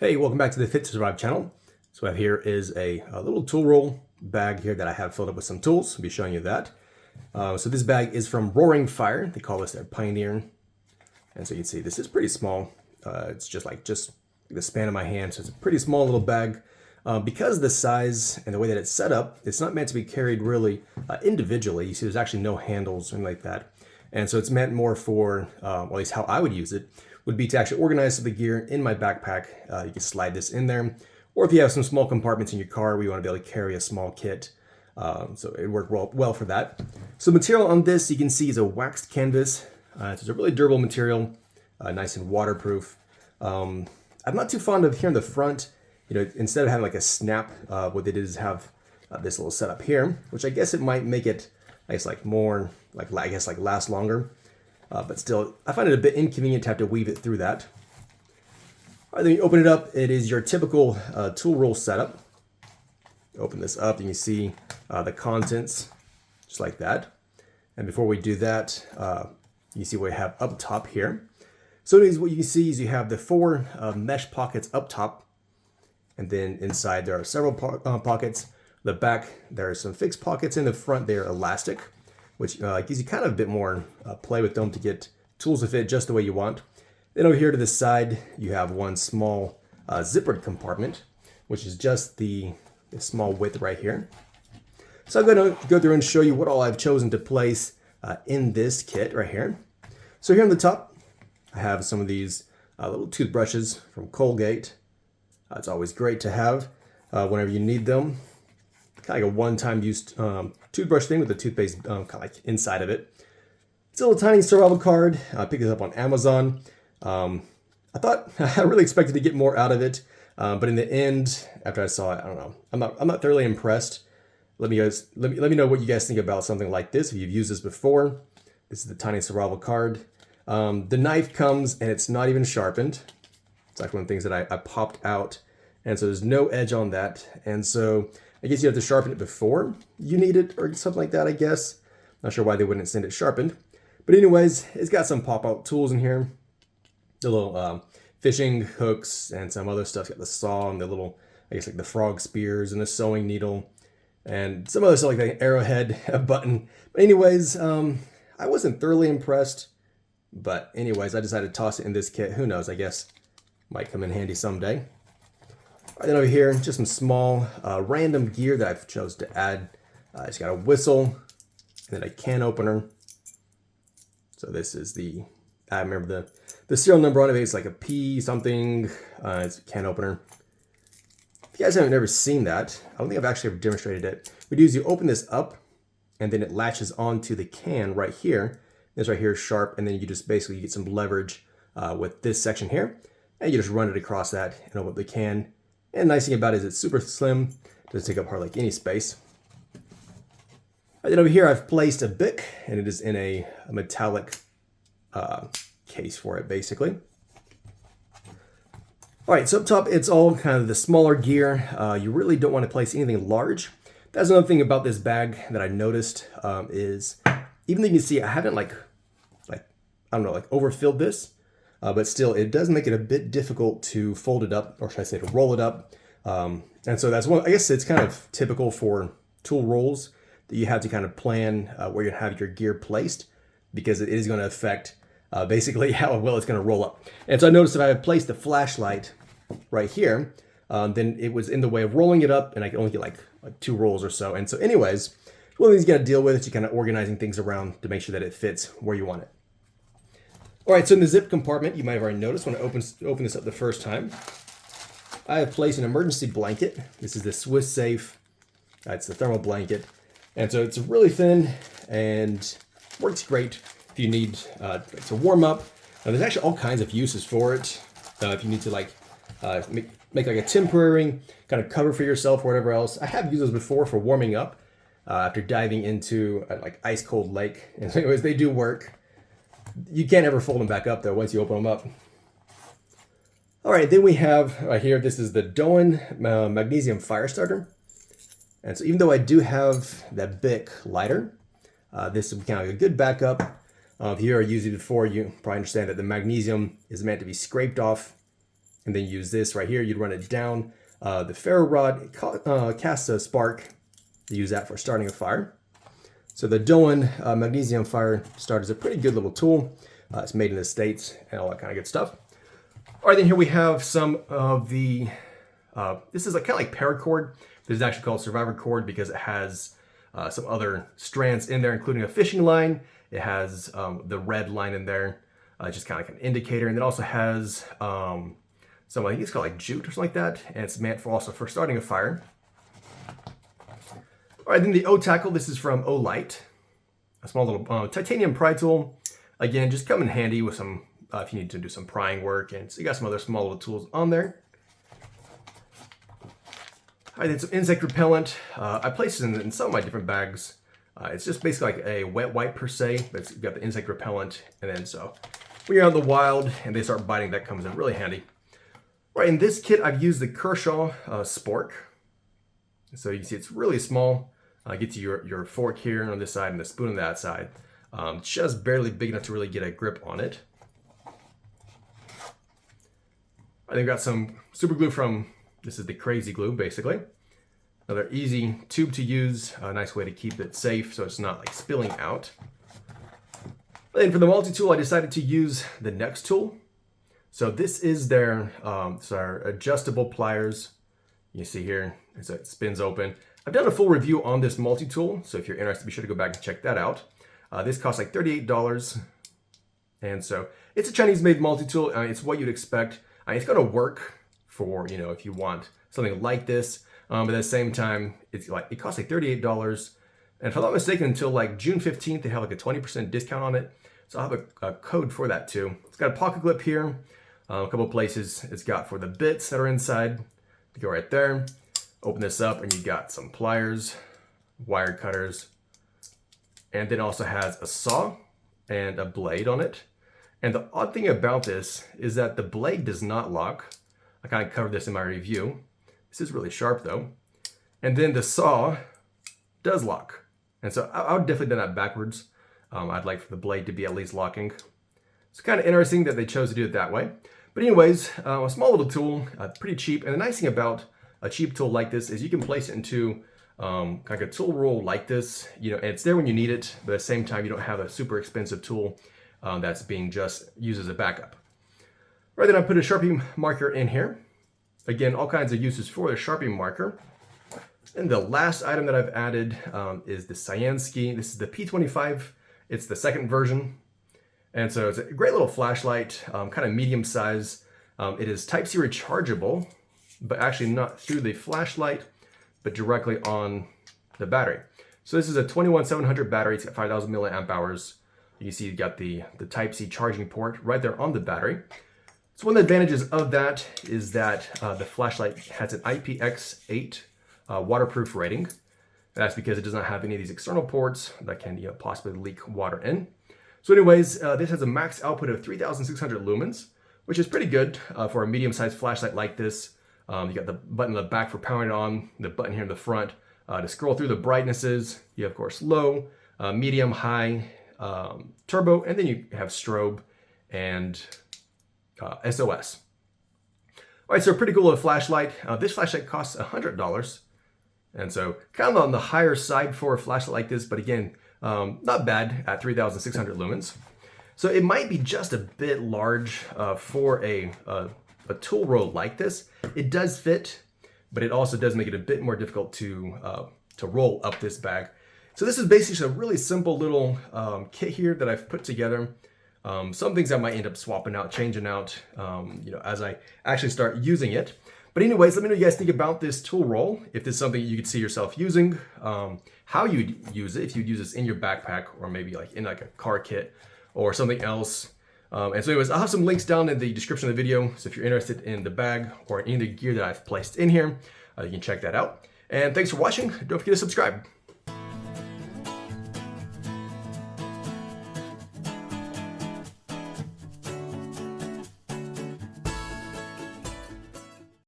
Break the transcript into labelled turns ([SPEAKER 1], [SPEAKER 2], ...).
[SPEAKER 1] Hey, welcome back to the Fit to Survive channel. So what I have here is a little tool roll bag here that I have filled up with some tools. I'll be showing you that. So this bag is from Roaring Fire. They call this their Pioneer. And so you can see this is pretty small. It's just the span of my hand. So it's a pretty small little bag. Because of the size and the way that it's set up, it's not meant to be carried really individually. You see there's actually no handles or anything like that. And so it's meant more for, well, at least how I would use it, would be to actually organize the gear in my backpack. You can slide this in there. Or if you have some small compartments in your car where you want to be able to carry a small kit. So it worked well for that. So the material on this, you can see, is a waxed canvas. It's a really durable material, nice and waterproof. I'm not too fond of here in the front, instead of having like a snap, what they did is have this little setup here, which I guess it might make it, last longer. But still, I find it a bit inconvenient to have to weave it through that. All right, then you open it up. It is your typical tool roll setup. Open this up and you see the contents, just like that. And before we do that, you see what we have up top here. So what you can see is you have the four mesh pockets up top. And then inside there are several pockets. The back, there are some fixed pockets. In the front, they're elastic, which gives you kind of a bit more play with them to get tools to fit just the way you want. Then over here to the side, you have one small zippered compartment, which is just the small width right here. So I'm going to go through and show you what all I've chosen to place in this kit right here. So here on the top, I have some of these little toothbrushes from Colgate. It's always great to have whenever you need them. Kind of like a one-time use toothbrush thing with the toothpaste kind of like inside of it. It's a little tiny survival card. I picked it up on Amazon. I thought I really expected to get more out of it, but in the end, after I saw it, I don't know. I'm not thoroughly impressed. Let me know what you guys think about something like this. If you've used this before, this is the tiny survival card. The knife comes and it's not even sharpened. It's like one of the things that I popped out, and so there's no edge on that, and so I guess you have to sharpen it before you need it or something like that, I guess. Not sure why they wouldn't send it sharpened. But anyways, it's got some pop-out tools in here. The little fishing hooks and some other stuff. It's got the saw and the little, I guess like the frog spears and the sewing needle. And some other stuff like the arrowhead, a button. But anyways, I wasn't thoroughly impressed. But anyways, I decided to toss it in this kit. Who knows, I guess might come in handy someday. Right, then over here, just some small random gear that I've chose to add. It's got a whistle and then a can opener. So this is I remember the serial number on it. It's like a P something. It's a can opener. If you guys haven't ever seen that, I don't think I've actually ever demonstrated it. What you do is you open this up and then it latches onto the can right here. This right here is sharp, and then you just basically get some leverage with this section here. And you just run it across that and open up the can. And the nice thing about it is it's super slim. Doesn't take up hardly any space. Right, then over here I've placed a Bic, and it is in a metallic case for it, basically. All right, so up top it's all kind of the smaller gear. You really don't want to place anything large. That's another thing about this bag that I noticed is, even though you can see I haven't overfilled this. But still, it does make it a bit difficult to fold it up, or should I say to roll it up. And so that's one, I guess it's kind of typical for tool rolls that you have to kind of plan where you have your gear placed, because it is going to affect basically how well it's going to roll up. And so I noticed if I had placed the flashlight right here, then it was in the way of rolling it up, and I could only get like 2 rolls or so. And so anyways, one of the things you got to deal with is you kind of organizing things around to make sure that it fits where you want it. All right, so in the zip compartment, you might have already noticed when I open this up the first time, I have placed an emergency blanket. This is the Swiss Safe. It's the thermal blanket. And so it's really thin and works great if you need to warm up. Now, there's actually all kinds of uses for it. If you need to make like a temporary kind of cover for yourself or whatever else. I have used those before for warming up after diving into like ice cold lake. And so anyways, they do work. You can't ever fold them back up though once you open them up. All right, then we have right here, this is the Doan Magnesium Fire Starter. And so even though I do have that Bic lighter, this is kind of a good backup. If you are using it before, you probably understand that the magnesium is meant to be scraped off and then use this right here. You'd run it down the ferro rod, casts a spark. Use that for starting a fire. So the Doan magnesium fire starter is a pretty good little tool. It's made in the States and all that kind of good stuff. All right, then here we have some of the, this is kind of like paracord. This is actually called survivor cord because it has some other strands in there, including a fishing line. It has the red line in there, just kind of like an indicator. And it also has some, I think it's called like jute or something like that. And it's meant for also for starting a fire. All right, then the O-tackle, this is from Olight. A small little titanium pry tool. Again, just come in handy with some, if you need to do some prying work. And so you got some other small little tools on there. I did some insect repellent. I placed it in some of my different bags. It's just basically like a wet wipe per se, but it's got the insect repellent. And then so when you're out in the wild and they start biting, that comes in really handy. Right, in this kit, I've used the Kershaw spork. So you can see it's really small. Get to your fork here on this side and the spoon on that side. Just barely big enough to really get a grip on it. I think got some super glue from, this is the Crazy Glue basically. Another easy tube to use, a nice way to keep it safe so it's not like spilling out. And for the multi-tool, I decided to use the Next tool. So this is their adjustable pliers. You see here, so it spins open. I've done a full review on this multi-tool, so if you're interested, be sure to go back and check that out. This costs like $38, and so it's a Chinese-made multi-tool. It's what you'd expect. It's going to work for, you know, if you want something like this, but at the same time, it costs like $38. And if I'm not mistaken, until like June 15th, they have like a 20% discount on it. So I'll have a code for that too. It's got a pocket clip here, a couple of places it's got for the bits that are inside. You go right there. Open this up and you got some pliers, wire cutters, and then also has a saw and a blade on it. And the odd thing about this is that the blade does not lock. I kind of covered this in my review. This is really sharp though. And then the saw does lock. And so I would definitely do that backwards. I'd like for the blade to be at least locking. It's kind of interesting that they chose to do it that way. But anyways, a small little tool, pretty cheap. And the nice thing about a cheap tool like this is you can place it into like a tool roll like this, you know, and it's there when you need it, but at the same time, you don't have a super expensive tool that's being just used as a backup. Right, then I put a Sharpie marker in here. Again, all kinds of uses for the Sharpie marker. And the last item that I've added is the Cyansky. This is the P25. It's the second version. And so it's a great little flashlight, kind of medium size. It is Type-C rechargeable, but actually not through the flashlight, but directly on the battery. So this is a 21700 battery. It's got 5000 milliamp hours. You see you got the Type-C charging port right there on the battery. So one of the advantages of that is that the flashlight has an IPX8 waterproof rating. That's because it does not have any of these external ports that can possibly leak water in. So anyways, this has a max output of 3600 lumens, which is pretty good for a medium-sized flashlight like this. You got the button in the back for powering it on, the button here in the front to scroll through the brightnesses. You have, of course, low, medium, high, turbo, and then you have strobe and SOS. All right, so a pretty cool little flashlight. This flashlight costs $100, and so kind of on the higher side for a flashlight like this, but again, not bad at 3600 lumens. So it might be just a bit large for a tool roll like this. It does fit, but it also does make it a bit more difficult to roll up this bag. So this is basically a really simple little kit here that I've put together. Some things I might end up swapping out, changing out, as I actually start using it. But anyways, let me know what you guys think about this tool roll. If this is something you could see yourself using, how you'd use it, if you'd use this in your backpack or maybe like in like a car kit or something else. And so anyways, I'll have some links down in the description of the video. So if you're interested in the bag or in the gear that I've placed in here, you can check that out. And thanks for watching. Don't forget to subscribe.